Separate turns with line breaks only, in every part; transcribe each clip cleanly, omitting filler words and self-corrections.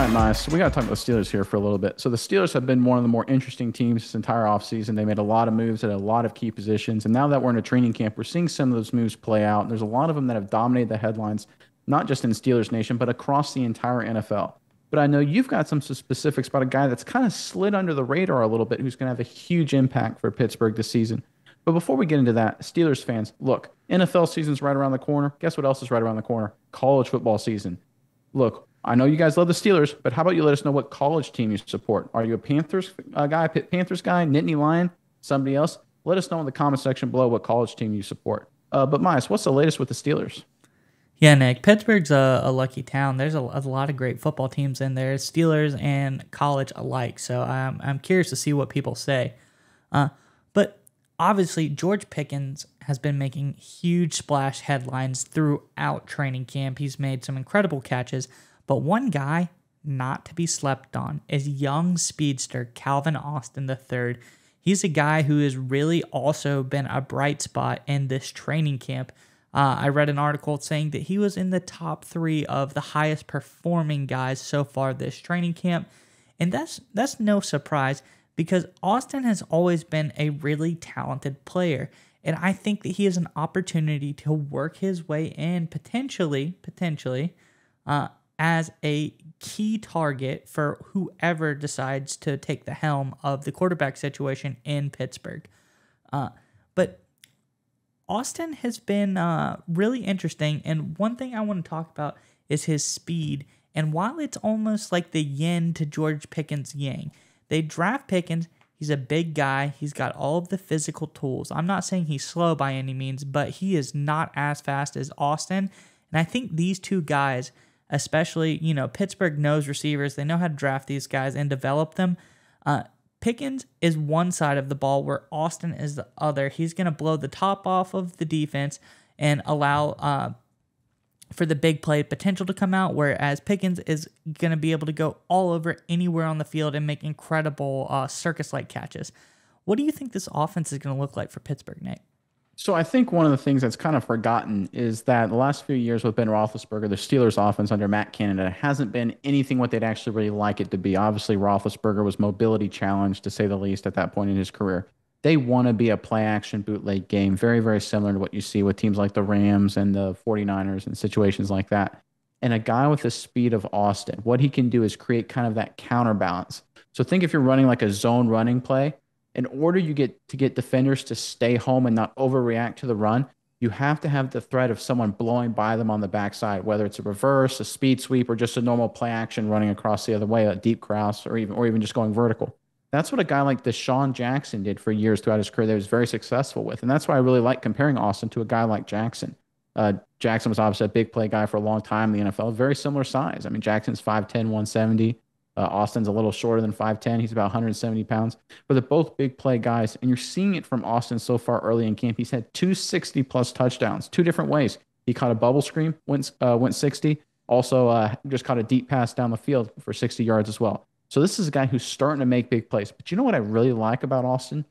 right, Miles. So we got to talk about the Steelers here for a little bit. So the Steelers have been one of the more interesting teams this entire offseason. They made a lot of moves at a lot of key positions. And now that we're in a training camp, we're seeing some of those moves play out. And there's a lot of them that have dominated the headlines, not just in Steelers Nation, but across the entire NFL. But I know you've got some specifics about a guy that's kind of slid under the radar a little bit, who's going to have a huge impact for Pittsburgh this season. But before we get into that, Steelers fans, look, NFL season's right around the corner. Guess what else is right around the corner? College football season. Look, I know you guys love the Steelers, but how about you let us know what college team you support? Are you a Panthers guy, Panthers guy, Nittany Lion, somebody else? Let us know in the comment section below what college team you support. But Miles, what's the latest with the Steelers?
Yeah, Nick, Pittsburgh's a lucky town. There's a lot of great football teams in there, Steelers and college alike. So I'm curious to see what people say. But obviously, George Pickens has been making huge splash headlines throughout training camp. He's made some incredible catches. But one guy not to be slept on is young speedster Calvin Austin III. He's a guy who has really also been a bright spot in this training camp. I read an article saying that he was in the top 3 of the highest performing guys so far this training camp. And that's no surprise because Austin has always been a really talented player. And I think that he has an opportunity to work his way in potentially, as a key target for whoever decides to take the helm of the quarterback situation in Pittsburgh. But Austin has been really interesting, and one thing I want to talk about is his speed. And while it's almost like the yin to George Pickens' yang, they draft Pickens. He's a big guy. He's got all of the physical tools. I'm not saying he's slow by any means, but he is not as fast as Austin. And I think these two guys, especially, Pittsburgh knows receivers. They know how to draft these guys and develop them. Pickens is one side of the ball where Austin is the other. He's going to blow the top off of the defense and allow for the big play potential to come out, whereas Pickens is going to be able to go all over anywhere on the field and make incredible circus-like catches. What do you think this offense is going to look like for Pittsburgh, Nate?
So I think one of the things that's kind of forgotten is that the last few years with Ben Roethlisberger, the Steelers offense under Matt Canada hasn't been anything what they'd actually really like it to be. Obviously, Roethlisberger was mobility challenged, to say the least, at that point in his career. They want to be a play-action bootleg game, very, very similar to what you see with teams like the Rams and the 49ers and situations like that. And a guy with the speed of Austin, what he can do is create kind of that counterbalance. So think if you're running like a zone running play, in order to get defenders to stay home and not overreact to the run, you have to have the threat of someone blowing by them on the backside, whether it's a reverse, a speed sweep, or just a normal play action running across the other way, a deep cross, or even just going vertical. That's what a guy like Deshaun Jackson did for years throughout his career that he was very successful with. And that's why I really like comparing Austin to a guy like Jackson. Jackson was obviously a big play guy for a long time in the NFL, very similar size. I mean, Jackson's 5'10", 170. Austin's a little shorter than 5'10". He's about 170 pounds. But they're both big play guys, and you're seeing it from Austin so far early in camp. He's had 260-plus touchdowns, 2 different ways. He caught a bubble screen, went 60. Also, just caught a deep pass down the field for 60 yards as well. So this is a guy who's starting to make big plays. But you know what I really like about Austin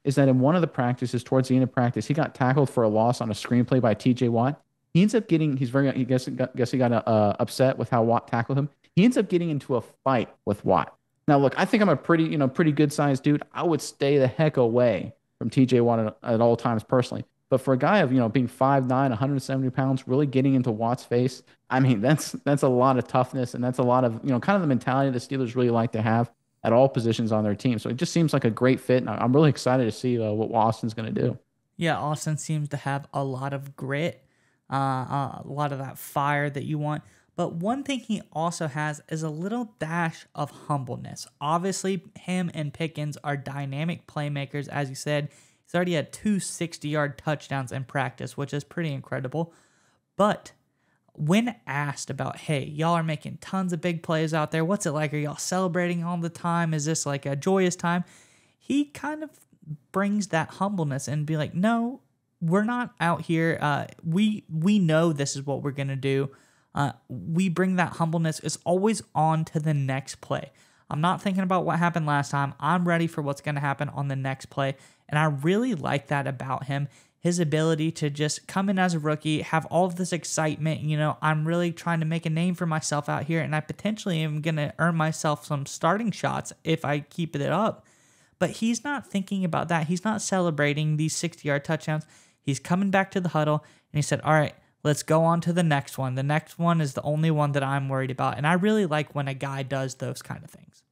is that in one of the practices, towards the end of practice, he got tackled for a loss on a screenplay by T.J. Watt. He ends up getting, he guess he got upset with how Watt tackled him. He ends up getting into a fight with Watt. Now, look, I think I'm a pretty good sized dude. I would stay the heck away from T.J. Watt at all times personally. But for a guy of, being 5'9", 170 pounds, really getting into Watt's face, I mean, that's a lot of toughness, and that's a lot of, kind of the mentality the Steelers really like to have at all positions on their team. So it just seems like a great fit, and I'm really excited to see what Austin's going to do.
Yeah, Austin seems to have a lot of grit, a lot of that fire that you want. But one thing he also has is a little dash of humbleness. Obviously, him and Pickens are dynamic playmakers. As you said, he's already had 2 60-yard touchdowns in practice, which is pretty incredible. But when asked about, hey, y'all are making tons of big plays out there. What's it like? Are y'all celebrating all the time? Is this like a joyous time? He kind of brings that humbleness and be like, no, we're not out here. We know this is what we're going to do. We bring that humbleness. It's always on to the next play. I'm not thinking about what happened last time. I'm ready for what's going to happen on the next play. And I really like that about him. his ability to just come in as a rookie, have all of this excitement. I'm really trying to make a name for myself out here, and I potentially am going to earn myself some starting shots if I keep it up. But he's not thinking about that. He's not celebrating these 60-yard touchdowns. He's coming back to the huddle, and he said, all right, let's go on to the next one. The next one is the only one that I'm worried about. And I really like when a guy does those kind of things.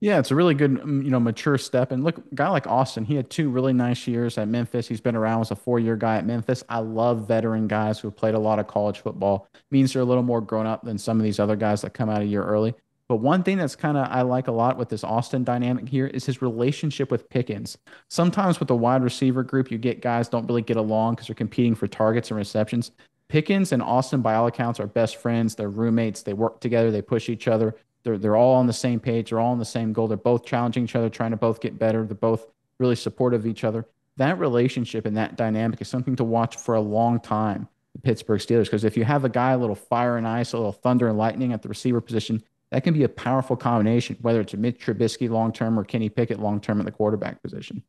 Yeah, it's a really good, mature step. And look, a guy like Austin, he had 2 really nice years at Memphis. He's been around as a 4-year guy at Memphis. I love veteran guys who have played a lot of college football. Means they're a little more grown up than some of these other guys that come out a year early. But one thing that's kind of I like a lot with this Austin dynamic here is his relationship with Pickens. Sometimes with the wide receiver group, you get guys don't really get along because they're competing for targets and receptions. Pickens and Austin, by all accounts, are best friends. They're roommates. They work together. They push each other. They're all on the same page. They're all on the same goal. They're both challenging each other, trying to both get better. They're both really supportive of each other. That relationship and that dynamic is something to watch for a long time, the Pittsburgh Steelers, because if you have a guy, a little fire and ice, a little thunder and lightning at the receiver position, that can be a powerful combination, whether it's a Mitch Trubisky long-term or Kenny Pickett long-term at the quarterback position.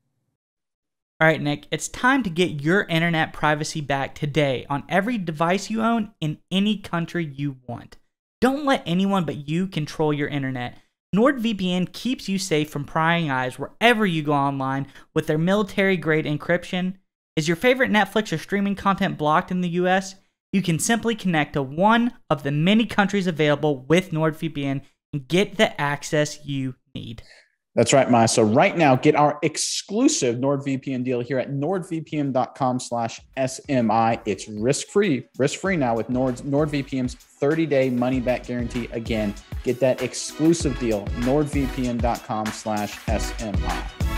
All right, Nick, it's time to get your internet privacy back today on every device you own in any country you want. Don't let anyone but you control your internet. NordVPN keeps you safe from prying eyes wherever you go online with their military-grade encryption. Is your favorite Netflix or streaming content blocked in the US? You can simply connect to one of the many countries available with NordVPN and get the access you need.
That's right, Maya. So right now, get our exclusive NordVPN deal here at nordvpn.com/SMI. It's risk-free now with NordVPN's 30-day money-back guarantee. Again, get that exclusive deal, nordvpn.com/SMI.